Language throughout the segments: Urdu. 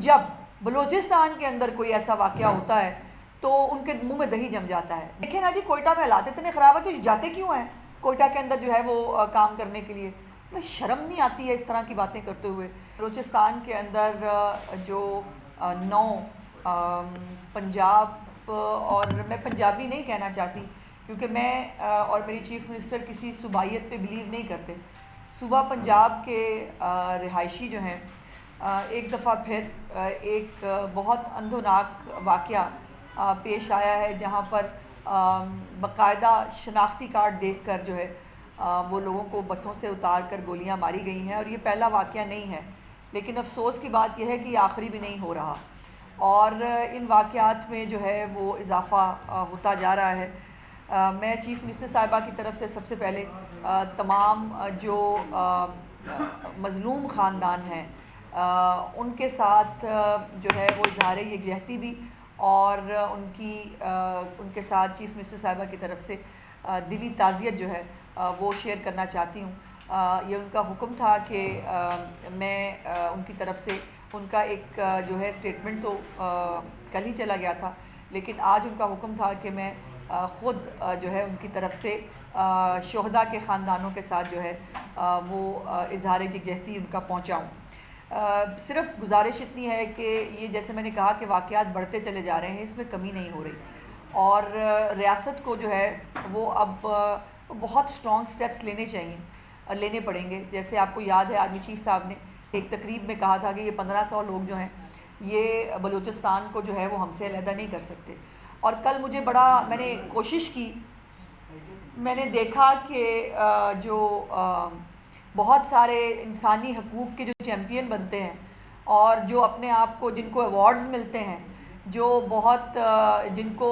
جب بلوچستان کے اندر کوئی ایسا واقعہ ہوتا ہے تو ان کے منہ میں دہی جم جاتا ہے. دیکھیں نا جی، کوئٹہ میں حالات اتنے خراب ہے تو جاتے کیوں ہیں کوئٹہ کے اندر جو ہے وہ کام کرنے کے لیے؟ میں شرم نہیں آتی ہے اس طرح کی باتیں کرتے ہوئے. بلوچستان کے اندر جو 9 پنجاب، اور میں پنجابی نہیں کہنا چاہتی کیونکہ میں اور میری چیف منسٹر کسی صوبائیت پہ بلیو نہیں کرتے. صوبہ پنجاب کے رہائشی جو ہیں، ایک دفعہ پھر ایک بہت اندھوناک واقعہ پیش آیا ہے جہاں پر باقاعدہ شناختی کارڈ دیکھ کر جو ہے وہ لوگوں کو بسوں سے اتار کر گولیاں ماری گئی ہیں. اور یہ پہلا واقعہ نہیں ہے، لیکن افسوس کی بات یہ ہے کہ یہ آخری بھی نہیں ہو رہا، اور ان واقعات میں جو ہے وہ اضافہ ہوتا جا رہا ہے. میں چیف منسٹر صاحبہ کی طرف سے سب سے پہلے تمام جو مظلوم خاندان ہیں ان کے ساتھ جو ہے وہ اظہار یکجہتی بھی، اور ان کے ساتھ چیف منسٹر صاحبہ کی طرف سے دلی تعزیت جو ہے وہ شیئر کرنا چاہتی ہوں. یہ ان کا حکم تھا کہ میں ان کی طرف سے ان کا ایک جو ہے اسٹیٹمنٹ تو کل ہی چلا گیا تھا، لیکن آج ان کا حکم تھا کہ میں خود جو ہے ان کی طرف سے شہداء کے خاندانوں کے ساتھ جو ہے وہ اظہار یکجہتی ان کا پہنچاؤں. صرف گزارش اتنی ہے کہ یہ جیسے میں نے کہا کہ واقعات بڑھتے چلے جا رہے ہیں، اس میں کمی نہیں ہو رہی، اور ریاست کو جو ہے وہ اب بہت اسٹرانگ سٹیپس لینے پڑیں گے. جیسے آپ کو یاد ہے آرمی چیف صاحب نے ایک تقریب میں کہا تھا کہ یہ 1500 لوگ جو ہیں یہ بلوچستان کو جو ہے وہ ہم سے علیحدہ نہیں کر سکتے. اور کل مجھے میں نے کوشش کی، میں نے دیکھا کہ جو بہت سارے انسانی حقوق کے جو چیمپئن بنتے ہیں اور جو اپنے آپ کو جن کو ایوارڈز ملتے ہیں، جن کو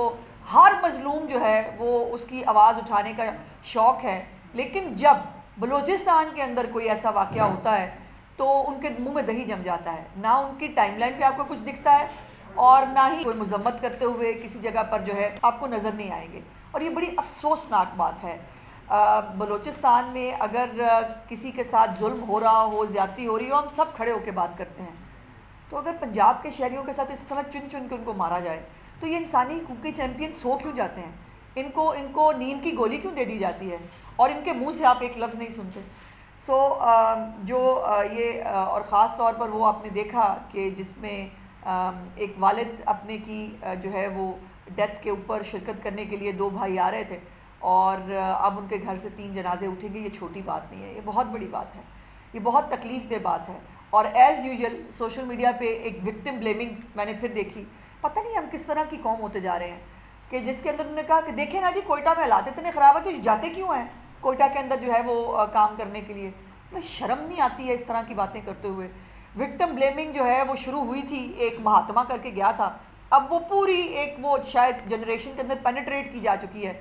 ہر مظلوم جو ہے وہ اس کی آواز اٹھانے کا شوق ہے، لیکن جب بلوچستان کے اندر کوئی ایسا واقعہ ہوتا ہے تو ان کے منہ میں دہی جم جاتا ہے. نہ ان کی ٹائم لائن پہ آپ کو کچھ دکھتا ہے، اور نہ ہی کوئی مذمت کرتے ہوئے کسی جگہ پر جو ہے آپ کو نظر نہیں آئیں گے. اور یہ بڑی افسوسناک بات ہے. بلوچستان میں اگر کسی کے ساتھ ظلم ہو رہا ہو، زیادتی ہو رہی ہو، ہم سب کھڑے ہو کے بات کرتے ہیں. تو اگر پنجاب کے شہریوں کے ساتھ اس طرح چن چن کے ان کو مارا جائے تو یہ انسانی حقوق کے چیمپئن سو کیوں جاتے ہیں؟ ان کو نیند کی گولی کیوں دے دی جاتی ہے اور ان کے منہ سے آپ ایک لفظ نہیں سنتے؟ اور خاص طور پر وہ آپ نے دیکھا کہ جس میں ایک والد اپنے کی جو ہے وہ ڈیتھ کے اوپر شرکت کرنے کے لیے 2 بھائی آ رہے تھے، اور اب ان کے گھر سے 3 جنازے اٹھیں گے. یہ چھوٹی بات نہیں ہے، یہ بہت بڑی بات ہے، یہ بہت تکلیف دہ بات ہے. اور ایز یوزول سوشل میڈیا پہ ایک وکٹم بلیمنگ میں نے پھر دیکھی. پتہ نہیں ہم کس طرح کی قوم ہوتے جا رہے ہیں کہ جس کے اندر انہوں نے کہا کہ دیکھیں نا جی، کوئٹہ میں حالات اتنے خراب ہے تو جاتے کیوں ہیں کوئٹہ کے اندر جو ہے وہ کام کرنے کے لیے؟ میں شرم نہیں آتی ہے اس طرح کی باتیں کرتے ہوئے. وکٹم بلیمنگ جو ہے وہ شروع ہوئی تھی، ایک مہاتما کر کے گیا تھا، اب وہ پوری وہ شاید جنریشن کے اندر پینیٹریٹ کی جا چکی ہے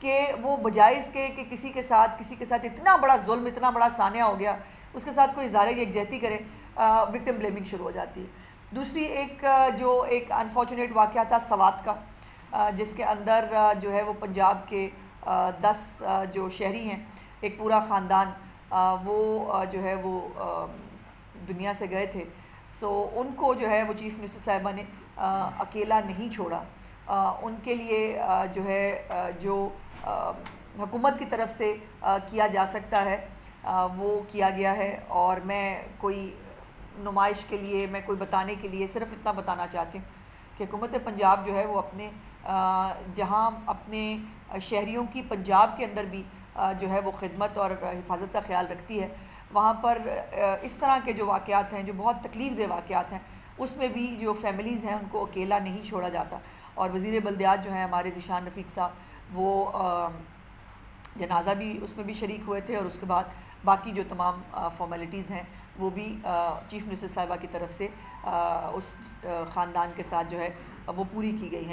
کہ وہ بجائے اس کے کہ کسی کے ساتھ اتنا بڑا ظلم، اتنا بڑا سانحہ ہو گیا، اس کے ساتھ کوئی اظہار یکجہتی کرے، وکٹم بلیمنگ شروع ہو جاتی ہے. دوسری ایک انفارچونیٹ واقعہ تھا سوات کا، جس کے اندر جو ہے وہ پنجاب کے 10 جو شہری ہیں، ایک پورا خاندان، وہ جو ہے وہ دنیا سے گئے تھے. ان کو جو ہے وہ چیف منسٹر صاحبہ نے اکیلا نہیں چھوڑا. ان کے لیے جو ہے جو حکومت کی طرف سے کیا جا سکتا ہے وہ کیا گیا ہے. اور میں کوئی نمائش کے لیے، میں کوئی بتانے کے لیے صرف اتنا بتانا چاہتی ہوں کہ حکومت پنجاب جو ہے وہ جہاں اپنے شہریوں کی پنجاب کے اندر بھی جو ہے وہ خدمت اور حفاظت کا خیال رکھتی ہے، وہاں پر اس طرح کے جو واقعات ہیں، جو بہت تکلیف دہ واقعات ہیں، اس میں بھی جو فیملیز ہیں ان کو اکیلا نہیں چھوڑا جاتا. اور وزیر بلدیات جو ہیں ہمارے ذیشان رفیق صاحب، وہ جنازہ بھی اس میں بھی شریک ہوئے تھے، اور اس کے بعد باقی جو تمام فارمیلٹیز ہیں وہ بھی چیف منسٹر صاحبہ کی طرف سے اس خاندان کے ساتھ جو ہے وہ پوری کی گئی ہیں.